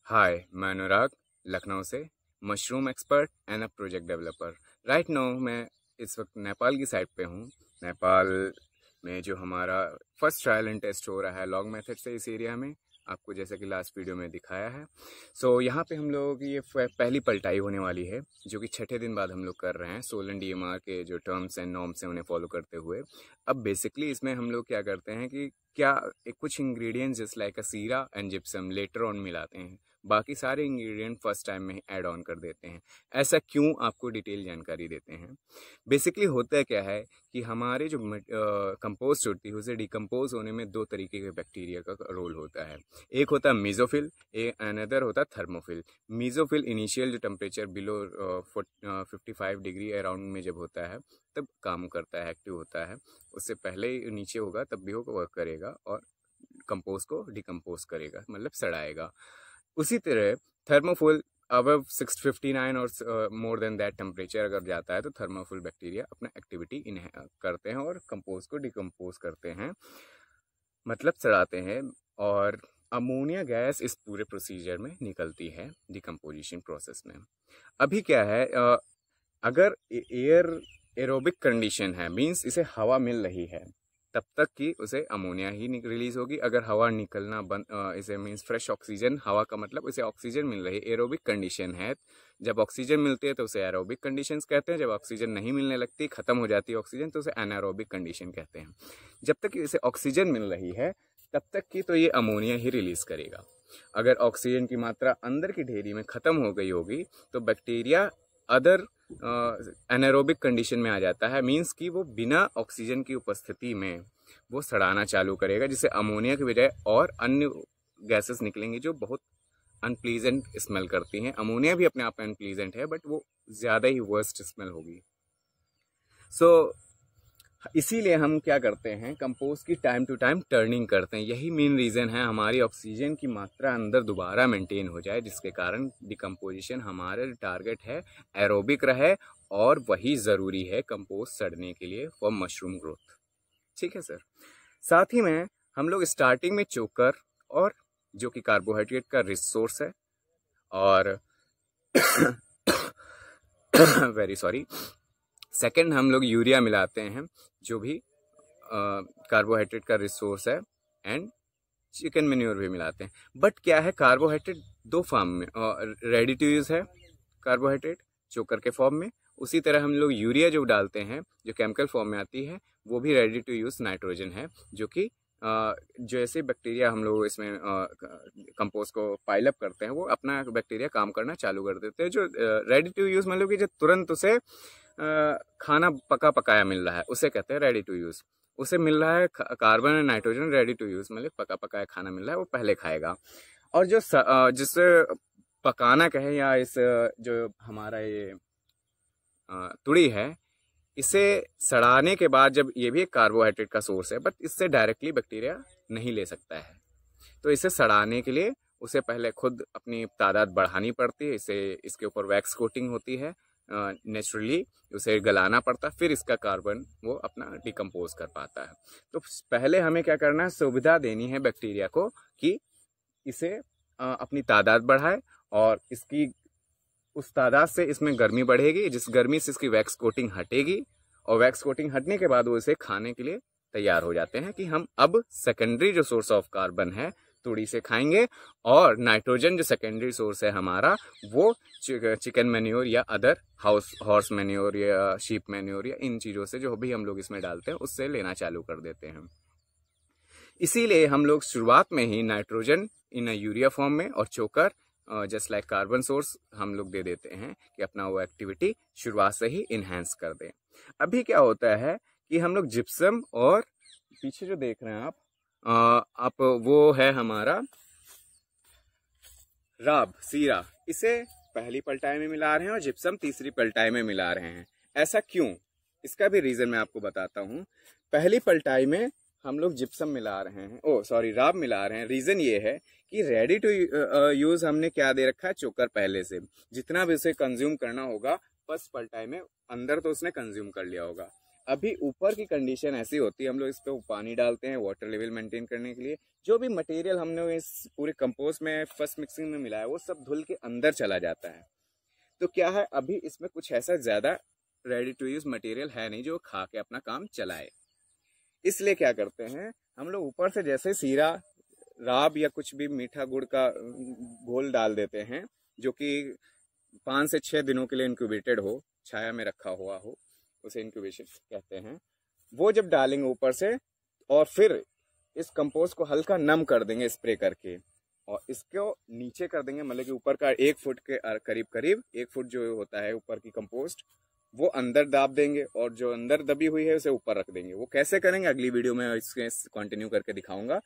हाय, मैं अनुराग लखनऊ से mushroom expert and a project developer. Right now मैं इस वक्त नेपाल की साइड पे हूँ। नेपाल में जो हमारा फर्स्ट ट्रायल एंड टेस्ट हो रहा है लॉग मेथड से इस एरिया में, आपको जैसे कि लास्ट वीडियो में दिखाया है। यहाँ पे हम लोग की ये पहली पलटाई होने वाली है, जो कि छठे दिन बाद हम लोग कर रहे हैं सोलन डीएमआर के जो टर्म्स एंड नॉर्म्स हैं उन्हें फॉलो करते हुए। अब बेसिकली इसमें हम लोग क्या करते हैं कि कुछ ingredients just like a Sira and gypsum later on मिलाते हैं, बाकी सारे इंग्रेडिएंट फर्स्ट टाइम में ऐड ऑन कर देते हैं। ऐसा क्यों, आपको डिटेल जानकारी देते हैं। बेसिकली होता है क्या है कि हमारे जो कंपोस्ट होती है उसे डिकम्पोज होने में दो तरीके के बैक्टीरिया का रोल होता है। एक होता है मीजोफिल, अनदर होता है थर्मोफिल। मीजोफिल इनिशियल जो टेम्परेचर बिलो 55 डिग्री अराउंड में जब होता है तब काम करता है, एक्टिव होता है। उससे पहले ही नीचे होगा तब भी वो वर्क करेगा और कंपोस्ट को डिकम्पोज करेगा, मतलब सड़ाएगा। उसी तरह थर्मोफिल अबव 659 और मोर देन दैट टेम्परेचर अगर जाता है तो थर्मोफिल बैक्टीरिया अपना एक्टिविटी करते हैं और कंपोस्ट को डिकम्पोज करते हैं, मतलब सड़ाते हैं। और अमोनिया गैस इस पूरे प्रोसीजर में निकलती है डिकम्पोजिशन प्रोसेस में। अभी क्या है, अगर एयर एरोबिक कंडीशन है, मींस इसे हवा मिल रही है, तब तक कि उसे अमोनिया ही रिलीज होगी। अगर हवा निकलना बंद, इसे मींस फ्रेश ऑक्सीजन, हवा का मतलब इसे ऑक्सीजन मिल रही है, एरोबिक कंडीशन है। जब ऑक्सीजन मिलती है तो उसे एरोबिक कंडीशंस कहते हैं। जब ऑक्सीजन नहीं मिलने लगती, खत्म हो जाती है ऑक्सीजन, तो उसे एनारोबिक कंडीशन कहते हैं। जब तक कि इसे ऑक्सीजन मिल रही है तब तक की तो ये अमोनिया ही रिलीज करेगा। अगर ऑक्सीजन की मात्रा अंदर की ढेरी में खत्म हो गई होगी तो बैक्टीरिया अदर एनारोबिक कंडीशन में आ जाता है, मींस कि वो बिना ऑक्सीजन की उपस्थिति में वो सड़ाना चालू करेगा, जिससे अमोनिया की बजाय और अन्य गैसेस निकलेंगी जो बहुत अनप्लीजेंट स्मेल करती हैं। अमोनिया भी अपने आप में अनप्लीजेंट है, बट वो ज़्यादा ही वर्स्ट स्मेल होगी। इसीलिए हम क्या करते हैं, कंपोस्ट की टाइम टू टाइम टर्निंग करते हैं। यही मेन रीज़न है, हमारी ऑक्सीजन की मात्रा अंदर दोबारा मेंटेन हो जाए, जिसके कारण डिकम्पोजिशन हमारा टारगेट है एरोबिक रहे, और वही ज़रूरी है कंपोस्ट सड़ने के लिए फॉर मशरूम ग्रोथ। ठीक है सर। साथ ही में हम लोग स्टार्टिंग में चोकर, और जो कि कार्बोहाइड्रेट का रिसोर्स है, और वेरी सॉरी, सेकंड हम लोग यूरिया मिलाते हैं, जो भी कार्बोहाइड्रेट का रिसोर्स है, एंड चिकन मैन्योर भी मिलाते हैं। बट क्या है, कार्बोहाइड्रेट दो फॉर्म में, रेडी टू यूज़ है कार्बोहाइड्रेट चोकर के फॉर्म में। उसी तरह हम लोग यूरिया जो डालते हैं, जो केमिकल फॉर्म में आती है, वो भी रेडी टू यूज़ नाइट्रोजन है, जो कि जैसे बैक्टीरिया हम लोग इसमें कंपोस्ट को पाइलअप करते हैं, वो अपना बैक्टीरिया काम करना चालू कर देते हैं। जो रेडी टू यूज़ मतलब कि जो तुरंत उसे खाना पका पकाया मिल रहा है, उसे कहते हैं रेडी टू यूज़। उसे मिल रहा है कार्बन और नाइट्रोजन, रेडी टू यूज़ मतलब पका पकाया खाना मिल रहा है, वो पहले खाएगा। और जो जिससे पकाना कहे, या इस जो हमारा ये तुड़ी है, इसे सड़ाने के बाद, जब ये भी एक कार्बोहाइड्रेट का सोर्स है, बट इससे डायरेक्टली बैक्टीरिया नहीं ले सकता है, तो इसे सड़ाने के लिए उसे पहले खुद अपनी तादाद बढ़ानी पड़ती है। इसे इसके ऊपर वैक्स कोटिंग होती है, नेचुरली उसे गलाना पड़ता है, फिर इसका कार्बन वो अपना डिकम्पोज कर पाता है। तो पहले हमें क्या करना है, सुविधा देनी है बैक्टीरिया को कि इसे अपनी तादाद बढ़ाए, और इसकी उस तादाद से इसमें गर्मी बढ़ेगी, जिस गर्मी से इसकी वैक्स कोटिंग हटेगी, और वैक्स कोटिंग हटने के बाद वो इसे खाने के लिए तैयार हो जाते हैं कि हम अब सेकेंडरी जो सोर्स ऑफ कार्बन है तुड़ी से खाएंगे, और नाइट्रोजन जो सेकेंडरी सोर्स है हमारा, वो चिकन मैन्योर या अदर हॉर्स मैन्योर या शीप मैन्योर या इन चीज़ों से जो भी हम लोग इसमें डालते हैं उससे लेना चालू कर देते हैं। इसीलिए हम लोग शुरुआत में ही नाइट्रोजन इन यूरिया फॉर्म में और चोकर जस्ट लाइक कार्बन सोर्स हम लोग दे देते हैं कि अपना वो एक्टिविटी शुरुआत से ही इन्हेंस कर दें। अभी क्या होता है कि हम लोग जिप्सम, और पीछे जो देख रहे हैं आप वो है हमारा राब सीरा, इसे पहली पलटाई में मिला रहे हैं और जिप्सम तीसरी पलटाई में मिला रहे हैं। ऐसा क्यों, इसका भी रीज़न मैं आपको बताता हूँ। पहली पलटाई में हम लोग जिप्सम मिला रहे हैं, राब मिला रहे हैं। रीज़न ये है कि रेडी टू यूज़ हमने क्या दे रखा है, चोकर पहले से, जितना भी उसे कंज्यूम करना होगा फर्स्ट पलटाई में अंदर तो उसने कंज्यूम कर लिया होगा। अभी ऊपर की कंडीशन ऐसी होती है, हम लोग इस पे पानी डालते हैं वाटर लेवल मेंटेन करने के लिए। जो भी मटेरियल हमने इस पूरे कंपोस्ट में फर्स्ट मिक्सिंग में मिलाया वो सब धुल के अंदर चला जाता है। तो क्या है, अभी इसमें कुछ ऐसा ज़्यादा रेडी टू यूज़ मटेरियल है नहीं जो खा के अपना काम चलाए। इसलिए क्या करते हैं हम लोग, ऊपर से जैसे सीरा, राब या कुछ भी मीठा गुड़ का घोल डाल देते हैं, जो कि 5 से 6 दिनों के लिए इंक्यूबेटेड हो, छाया में रखा हुआ हो, उसे इंक्यूबेशन कहते हैं। वो जब डालेंगे ऊपर से, और फिर इस कंपोस्ट को हल्का नम कर देंगे स्प्रे करके, और इसको नीचे कर देंगे, मतलब कि ऊपर का 1 फुट के करीब करीब 1 फुट जो होता है ऊपर की कंपोस्ट, वो अंदर दाब देंगे, और जो अंदर दबी हुई है उसे ऊपर रख देंगे। वो कैसे करेंगे अगली वीडियो में इसके कंटिन्यू करके दिखाऊंगा।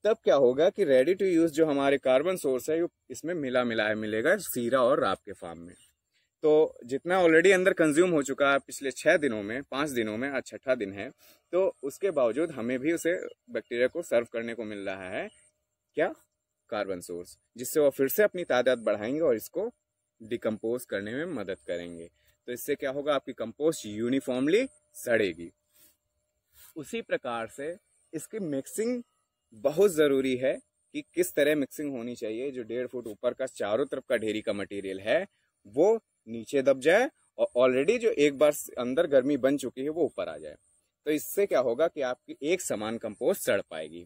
तब क्या होगा कि रेडी टू यूज जो हमारे कार्बन सोर्स है इसमें मिलेगा सीरा और राब के फॉर्म में। तो जितना ऑलरेडी अंदर कंज्यूम हो चुका है पिछले 6 दिनों में, 5 दिनों में, आज 6ठा दिन है, तो उसके बावजूद हमें भी उसे बैक्टीरिया को सर्व करने को मिल रहा है क्या, कार्बन सोर्स, जिससे वो फिर से अपनी तादाद बढ़ाएंगे और इसको डिकम्पोज करने में मदद करेंगे। तो इससे क्या होगा, आपकी कंपोस्ट यूनिफॉर्मली सड़ेगी। उसी प्रकार से इसकी मिक्सिंग बहुत ज़रूरी है कि किस तरह मिक्सिंग होनी चाहिए। जो 1.5 फुट ऊपर का चारों तरफ का ढेरी का मटेरियल है वो नीचे दब जाए, और ऑलरेडी जो एक बार अंदर गर्मी बन चुकी है वो ऊपर आ जाए। तो इससे क्या होगा कि आपकी एक समान कंपोस्ट सड़ पाएगी।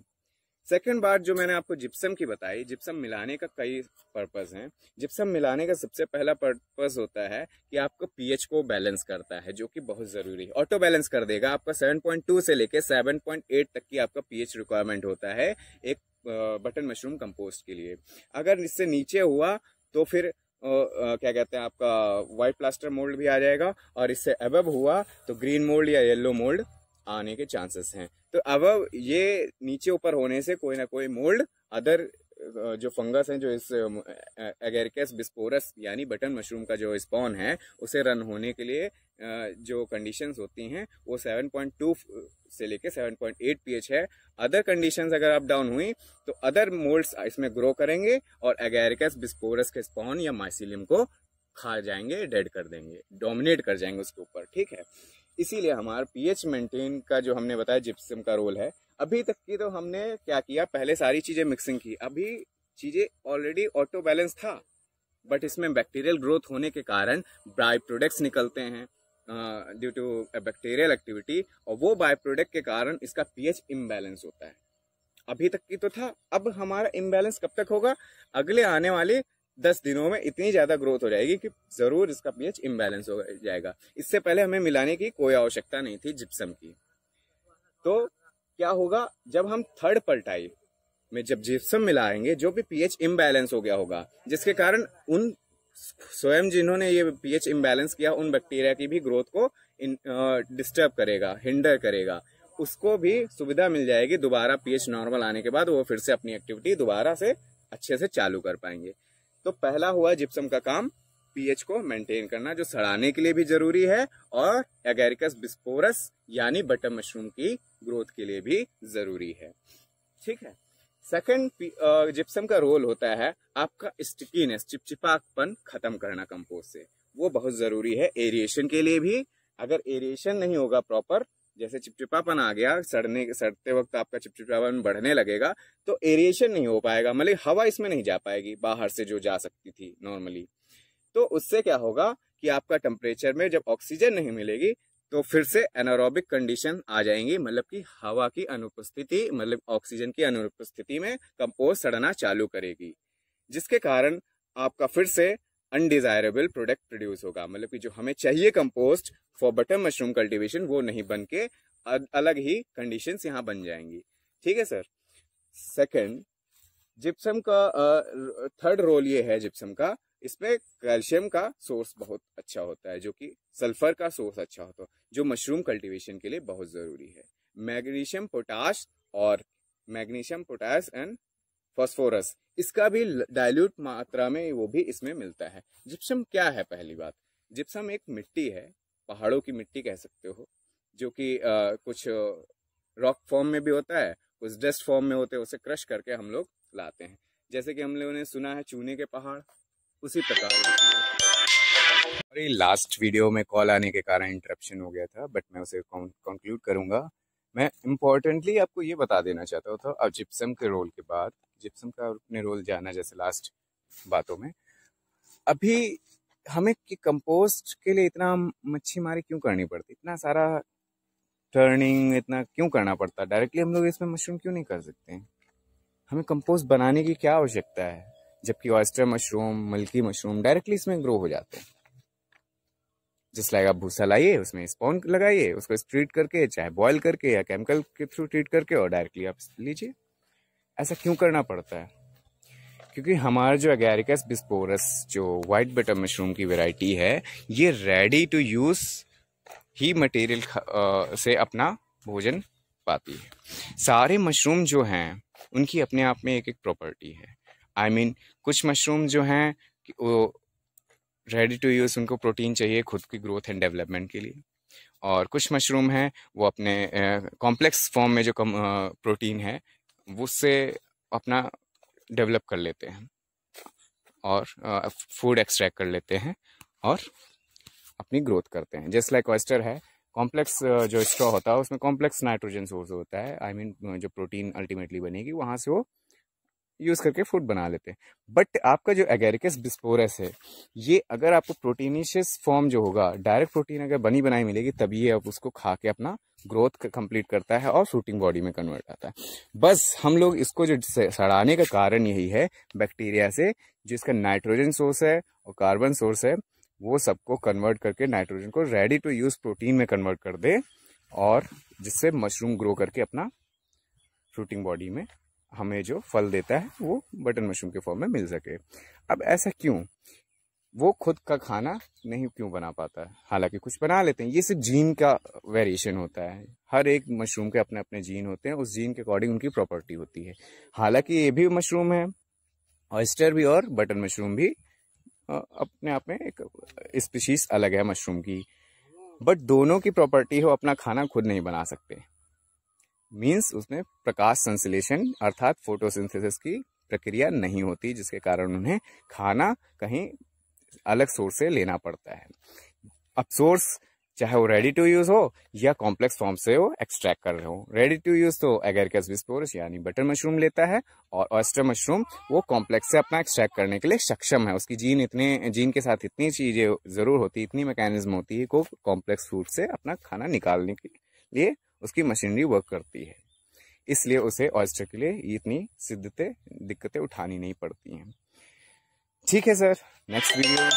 सेकंड बात जो मैंने आपको जिप्सम की बताई, जिप्सम मिलाने का कई पर्पस हैं। जिप्सम मिलाने का सबसे पहला पर्पस होता है कि आपको पीएच को बैलेंस करता है, जो कि बहुत ज़रूरी है। ऑटो बैलेंस कर देगा आपका 7.2 से लेके 7.8 तक की आपका पीएच रिक्वायरमेंट होता है एक बटन मशरूम कंपोस्ट के लिए। अगर इससे नीचे हुआ तो फिर क्या कहते हैं, आपका वाइट प्लास्टर मोल्ड भी आ जाएगा, और इससे अबव हुआ तो ग्रीन मोल्ड या येलो मोल्ड आने के चांसेस हैं। तो अब ये नीचे ऊपर होने से कोई ना कोई मोल्ड, अदर जो फंगस हैं जो इस एगेरिकस बिस्पोरस यानी बटन मशरूम का जो स्पॉन है उसे रन होने के लिए जो कंडीशंस होती हैं वो 7.2 से लेके 7.8 पीएच है। अदर कंडीशंस अगर अप डाउन हुई तो अदर मोल्ड्स इसमें ग्रो करेंगे और एगेरिकस बिस्पोरस के स्पॉन या माइसिलियम को खा जाएंगे, डेड कर देंगे, डोमिनेट कर जाएंगे उसके ऊपर, ठीक है। इसीलिए हमारा पीएच मेंटेन का जो हमने बताया जिप्सम का रोल है। अभी तक की तो हमने क्या किया, पहले सारी चीजें मिक्सिंग की, अभी चीजें ऑलरेडी ऑटो बैलेंस था, बट इसमें बैक्टीरियल ग्रोथ होने के कारण बाई प्रोडक्ट्स निकलते हैं ड्यू टू बैक्टीरियल एक्टिविटी, और वो बाई प्रोडक्ट के कारण इसका पीएच इम्बैलेंस होता है। अभी तक की तो था, अब हमारा इम्बैलेंस कब तक होगा, अगले आने वाले 10 दिनों में इतनी ज्यादा ग्रोथ हो जाएगी कि जरूर इसका पीएच इम्बैलेंस हो जाएगा। इससे पहले हमें मिलाने की कोई आवश्यकता नहीं थी जिप्सम की। तो क्या होगा, जब हम थर्ड पलटाई में जब जिप्सम मिलाएंगे, जो भी पीएच इम्बैलेंस हो गया होगा, जिसके कारण उन स्वयं जिन्होंने ये पीएच इम्बैलेंस किया उन बैक्टीरिया की भी ग्रोथ को डिस्टर्ब करेगा, हिंडर करेगा, उसको भी सुविधा मिल जाएगी। दोबारा पीएच नॉर्मल आने के बाद वो फिर से अपनी एक्टिविटी दोबारा से अच्छे से चालू कर पाएंगे। तो पहला हुआ जिप्सम का काम पीएच को मेंटेन करना, जो सड़ाने के लिए भी जरूरी है और एगेरिकस बिस्पोरस यानी बटन मशरूम की ग्रोथ के लिए भी जरूरी है, ठीक है। सेकंड जिप्सम का रोल होता है आपका स्टिकीनेस, चिपचिपापन खत्म करना कंपोस्ट से, वो बहुत जरूरी है एरिएशन के लिए भी। अगर एरिएशन नहीं होगा प्रॉपर, जैसे चिपचिपापन आ गया, सड़ते वक्त आपका चिपचिपापन बढ़ने लगेगा, तो एरिएशन नहीं हो पाएगा, मतलब हवा इसमें नहीं जा पाएगी बाहर से जो जा सकती थी नॉर्मली। तो उससे क्या होगा कि आपका टेम्परेचर में जब ऑक्सीजन नहीं मिलेगी तो फिर से एनारोबिक कंडीशन आ जाएंगी, मतलब कि हवा की अनुपस्थिति, मतलब ऑक्सीजन की अनुपस्थिति में कंपोस्ट सड़ना चालू करेगी, जिसके कारण आपका फिर से अनडिजायरेबल प्रोडक्ट प्रोड्यूस होगा। मतलब कि जो हमें चाहिए compost for button mushroom cultivation वो नहीं बन के अलग ही कंडीशंस यहाँ बन जाएंगी, ठीक है सर। सेकंड, जिप्सम का थर्ड रोल ये है जिप्सम का, इसमें कैल्शियम का सोर्स बहुत अच्छा होता है, जो कि सल्फर का सोर्स अच्छा होता है, जो मशरूम कल्टीवेशन के लिए बहुत जरूरी है। मैग्नीशियम पोटाश एंड फास्फोरस, इसका भी डाइल्यूट मात्रा में वो भी इसमें मिलता है। जिप्सम क्या है, पहली बात, जिप्सम एक मिट्टी है, पहाड़ों की मिट्टी कह सकते हो, जो कि कुछ रॉक फॉर्म में भी होता है, कुछ डस्ट फॉर्म में होते हैं, उसे क्रश करके हम लोग लाते हैं। जैसे कि हम लोगों ने सुना है चूने के पहाड़, उसी प्रकार अरे लास्ट वीडियो में कॉल आने के कारण इंटरप्शन हो गया था, बट मैं उसे कंक्लूड करूंगा। मैं इम्पोर्टेंटली आपको ये बता देना चाहता था, अब जिप्सम के रोल के बाद जिप्सम का अपने रोल जाना जैसे लास्ट बातों में, अभी हमें कि कंपोस्ट के लिए इतना मच्छी मारी क्यों करनी पड़ती, इतना सारा टर्निंग इतना क्यों करना पड़ता, डायरेक्टली हम लोग इसमें मशरूम क्यों नहीं कर सकते हैं? हमें कंपोस्ट बनाने की क्या आवश्यकता है, जबकि ऑयस्टर मशरूम, मल्की मशरूम डायरेक्टली इसमें ग्रो हो जाते हैं। जिस लाइक आप भूसा लाइए, उसमें स्पॉन लगाइए, उसको ट्रीट करके, चाहे बॉयल करके या केमिकल के थ्रू ट्रीट करके, और डायरेक्टली आप लीजिए। ऐसा क्यों करना पड़ता है? क्योंकि हमारा जो एगैरिकस बिस्पोरस जो वाइट बटर मशरूम की वैरायटी है, ये रेडी टू यूज ही मटेरियल से अपना भोजन पाती है। सारे मशरूम जो हैं उनकी अपने आप में एक एक प्रॉपर्टी है। I mean, कुछ मशरूम जो हैं वो रेडी टू यूज़, उनको प्रोटीन चाहिए खुद की ग्रोथ एंड डेवलपमेंट के लिए, और कुछ मशरूम हैं वो अपने कॉम्प्लेक्स फॉर्म में जो प्रोटीन है उससे अपना डेवलप कर लेते हैं और फूड एक्सट्रैक्ट कर लेते हैं और अपनी ग्रोथ करते हैं। जस्ट लाइक ऑयस्टर है, कॉम्प्लेक्स जो स्ट्रॉ होता है उसमें कॉम्प्लेक्स नाइट्रोजन सोर्स होता है। I mean, जो प्रोटीन अल्टीमेटली बनेगी वहाँ से वो यूज करके फूड बना लेते हैं। बट आपका जो एगैरिकस बिस्पोरस है, ये अगर आपको प्रोटीनिशियस फॉर्म जो होगा, डायरेक्ट प्रोटीन अगर बनी बनाई मिलेगी, तभी ये आप उसको खा के अपना ग्रोथ कंप्लीट करता है और फ्रूटिंग बॉडी में कन्वर्ट आता है। बस हम लोग इसको जो सड़ाने का कारण यही है, बैक्टीरिया से जो इसका नाइट्रोजन सोर्स है और कार्बन सोर्स है, वो सबको कन्वर्ट करके नाइट्रोजन को रेडी टू यूज प्रोटीन में कन्वर्ट कर दे, और जिससे मशरूम ग्रो करके अपना फ्रूटिंग बॉडी में हमें जो फल देता है वो बटन मशरूम के फॉर्म में मिल सके। अब ऐसा क्यों? वो खुद का खाना नहीं क्यों बना पाता है? हालांकि कुछ बना लेते हैं, ये सिर्फ जीन का वेरिएशन होता है। हर एक मशरूम के अपने अपने जीन होते हैं, उस जीन के अकॉर्डिंग उनकी प्रॉपर्टी होती है। हालांकि ये भी मशरूम है, ऑयस्टर भी और बटन मशरूम भी अपने आप में एक स्पीशीज अलग है मशरूम की, बट दोनों की प्रॉपर्टी हो अपना खाना खुद नहीं बना सकते। मीन्स उसमें प्रकाश संश्लेषण अर्थात फोटोसिंथेसिस की प्रक्रिया नहीं होती, जिसके कारण उन्हें खाना कहीं अलग सोर्स से लेना पड़ता है। अब सोर्स चाहे वो रेडी टू यूज हो या कॉम्प्लेक्स फॉर्म से वो एक्सट्रैक्ट कर रहे हो। रेडी टू यूज तो एगैरिकस बिस्पोरस यानी बटर मशरूम लेता है, और ऑयस्टर मशरूम वो कॉम्प्लेक्स से अपना एक्सट्रैक्ट करने के लिए सक्षम है। उसकी जीन के साथ इतनी चीजें जरूर होती, इतनी मैकेनिज्म होती है को कॉम्प्लेक्स फूड से अपना खाना निकालने के लिए उसकी मशीनरी वर्क करती है। इसलिए उसे ऑयस्टर के लिए इतनी दिक्कतें उठानी नहीं पड़ती हैं। ठीक है सर, नेक्स्ट वीडियो